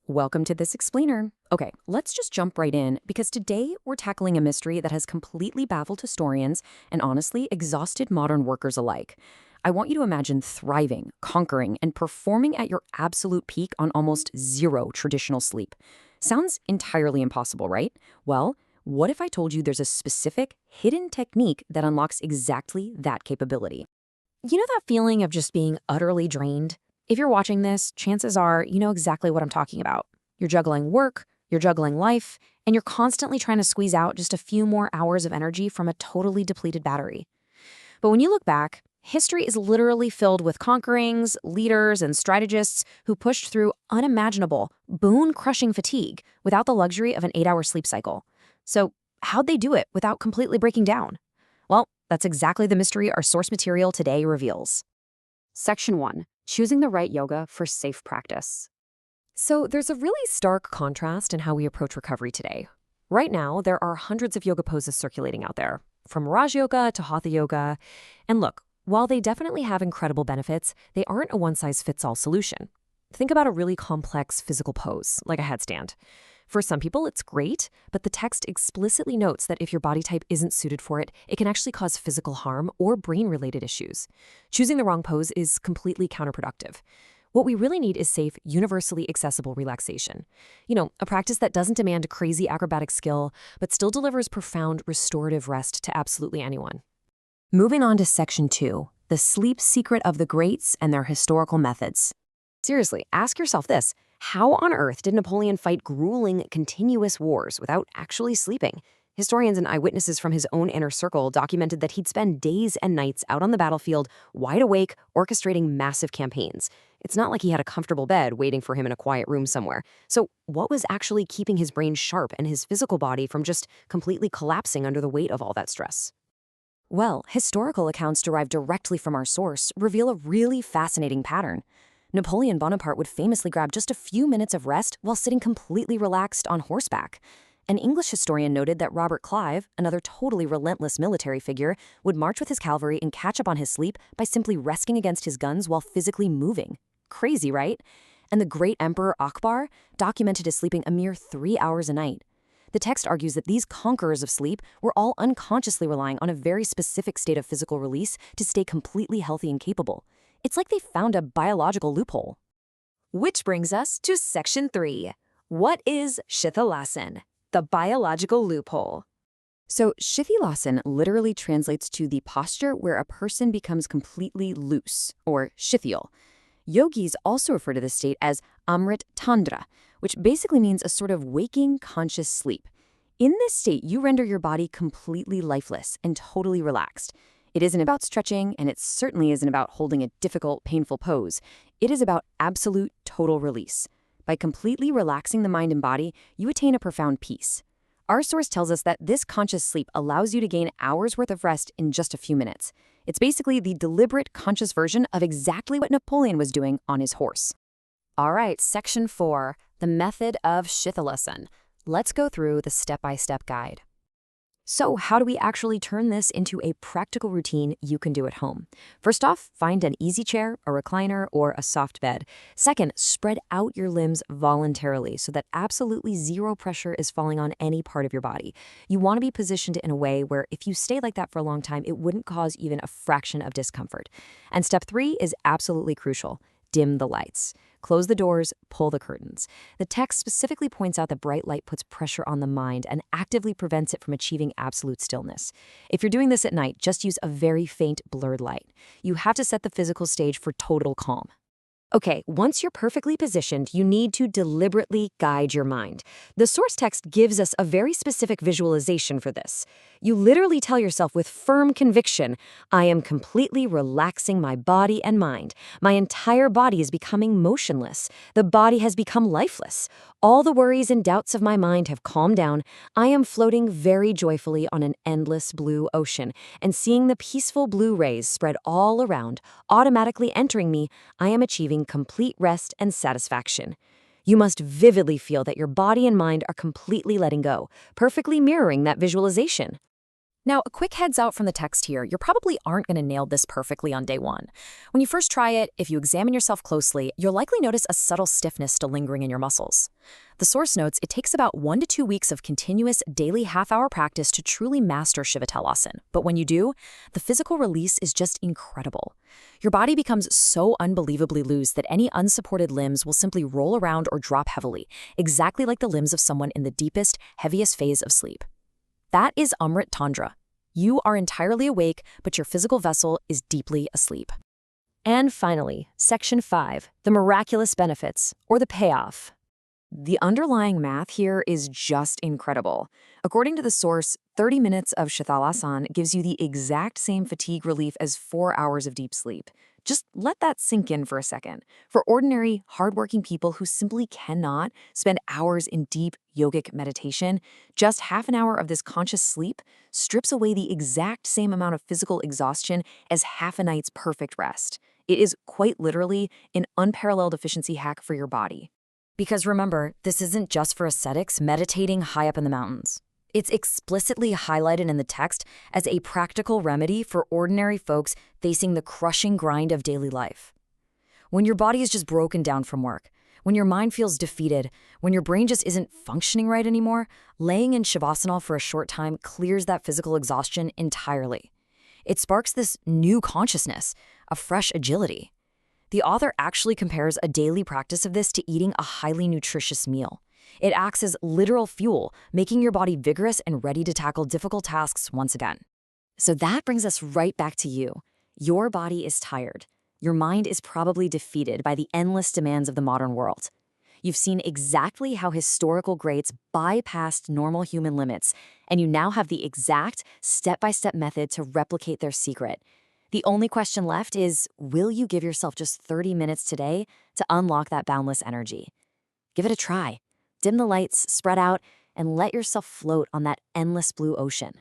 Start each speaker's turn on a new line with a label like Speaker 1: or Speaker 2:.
Speaker 1: Welcome to this explainer. Okay, let's just jump right in because today we're tackling a mystery that has completely baffled historians and honestly exhausted modern workers alike. I want you to imagine thriving, conquering, and performing at your absolute peak on almost zero traditional sleep. Sounds entirely impossible, right? Well, what if I told you there's a specific, hidden technique that unlocks exactly that capability?
Speaker 2: You know that feeling of just being utterly drained? If you're watching this, chances are you know exactly what I'm talking about. You're juggling work, you're juggling life, and you're constantly trying to squeeze out just a few more hours of energy from a totally depleted battery. But when you look back, history is literally filled with conquerings, leaders, and strategists who pushed through unimaginable, bone-crushing fatigue without the luxury of an 8-hour sleep cycle. So, how'd they do it without completely breaking down? Well, that's exactly the mystery our source material today reveals.
Speaker 1: Section 1. Choosing the right yoga for safe practice. So there's a really stark contrast in how we approach recovery today. Right now, there are hundreds of yoga poses circulating out there, from Raj Yoga to Hatha Yoga. And look, while they definitely have incredible benefits, they aren't a one-size-fits-all solution. Think about a really complex physical pose, like a headstand. For some people, it's great, but the text explicitly notes that if your body type isn't suited for it, it can actually cause physical harm or brain-related issues. Choosing the wrong pose is completely counterproductive. What we really need is safe, universally accessible relaxation. A practice that doesn't demand crazy acrobatic skill, but still delivers profound restorative rest to absolutely anyone. Moving on to Section 2, the sleep secret of the greats and their historical methods. Seriously, ask yourself this. How on earth did Napoleon fight grueling, continuous wars without actually sleeping? Historians and eyewitnesses from his own inner circle documented that he'd spend days and nights out on the battlefield, wide awake, orchestrating massive campaigns. It's not like he had a comfortable bed waiting for him in a quiet room somewhere. So what was actually keeping his brain sharp and his physical body from just completely collapsing under the weight of all that stress? Well, historical accounts derived directly from our source reveal a really fascinating pattern. Napoleon Bonaparte would famously grab just a few minutes of rest while sitting completely relaxed on horseback. An English historian noted that Robert Clive, another totally relentless military figure, would march with his cavalry and catch up on his sleep by simply resting against his guns while physically moving. Crazy, right? And the great emperor Akbar documented his sleeping a mere 3 hours a night. The text argues that these conquerors of sleep were all unconsciously relying on a very specific state of physical release to stay completely healthy and capable. It's like they found a biological loophole. Which brings us to Section 3. What is Shithilasana, the biological loophole? So Shithilasana literally translates to the posture where a person becomes completely loose, or shithil. Yogis also refer to this state as Amrit Tandra, which basically means a sort of waking, conscious sleep. In this state, you render your body completely lifeless and totally relaxed. It isn't about stretching, and it certainly isn't about holding a difficult, painful pose. It is about absolute, total release. By completely relaxing the mind and body, you attain a profound peace. Our source tells us that this conscious sleep allows you to gain hours' worth of rest in just a few minutes. It's basically the deliberate, conscious version of exactly what Napoleon was doing on his horse. All right, Section 4, the method of Shithilasana. Let's go through the step-by-step guide. So how do we actually turn this into a practical routine you can do at home? First off, find an easy chair, a recliner, or a soft bed. Second, spread out your limbs voluntarily so that absolutely zero pressure is falling on any part of your body. You want to be positioned in a way where if you stay like that for a long time, it wouldn't cause even a fraction of discomfort. And step 3 is absolutely crucial. Dim the lights. Close the doors, pull the curtains. The text specifically points out that bright light puts pressure on the mind and actively prevents it from achieving absolute stillness. If you're doing this at night, just use a very faint, blurred light. You have to set the physical stage for total calm. Okay, once you're perfectly positioned, you need to deliberately guide your mind. The source text gives us a very specific visualization for this. You literally tell yourself with firm conviction, I am completely relaxing my body and mind. My entire body is becoming motionless. The body has become lifeless. All the worries and doubts of my mind have calmed down. I am floating very joyfully on an endless blue ocean, and seeing the peaceful blue rays spread all around, automatically entering me, I am achieving complete rest and satisfaction. You must vividly feel that your body and mind are completely letting go, perfectly mirroring that visualization. Now, a quick heads out from the text here, you probably aren't going to nail this perfectly on day one. When you first try it, if you examine yourself closely, you'll likely notice a subtle stiffness still lingering in your muscles. The source notes it takes about 1 to 2 weeks of continuous daily half-hour practice to truly master Shithilasana. But when you do, the physical release is just incredible. Your body becomes so unbelievably loose that any unsupported limbs will simply roll around or drop heavily, exactly like the limbs of someone in the deepest, heaviest phase of sleep. That is Amrit Tandra. You are entirely awake, but your physical vessel is deeply asleep. And finally, Section 5, the miraculous benefits, or the payoff.
Speaker 2: The underlying math here is just incredible. According to the source, 30 minutes of Shithilasana gives you the exact same fatigue relief as 4 hours of deep sleep. Just let that sink in for a second. For ordinary, hardworking people who simply cannot spend hours in deep yogic meditation, just half an hour of this conscious sleep strips away the exact same amount of physical exhaustion as half a night's perfect rest. It is quite literally an unparalleled efficiency hack for your body.
Speaker 1: Because remember, this isn't just for ascetics meditating high up in the mountains. It's explicitly highlighted in the text as a practical remedy for ordinary folks facing the crushing grind of daily life. When your body is just broken down from work, when your mind feels defeated, when your brain just isn't functioning right anymore, laying in Shavasana for a short time clears that physical exhaustion entirely. It sparks this new consciousness, a fresh agility. The author actually compares a daily practice of this to eating a highly nutritious meal. It acts as literal fuel, making your body vigorous and ready to tackle difficult tasks once again. So that brings us right back to you. Your body is tired. Your mind is probably defeated by the endless demands of the modern world. You've seen exactly how historical greats bypassed normal human limits, and you now have the exact step-by-step method to replicate their secret. The only question left is, will you give yourself just 30 minutes today to unlock that boundless energy? Give it a try. Dim the lights, spread out, and let yourself float on that endless blue ocean.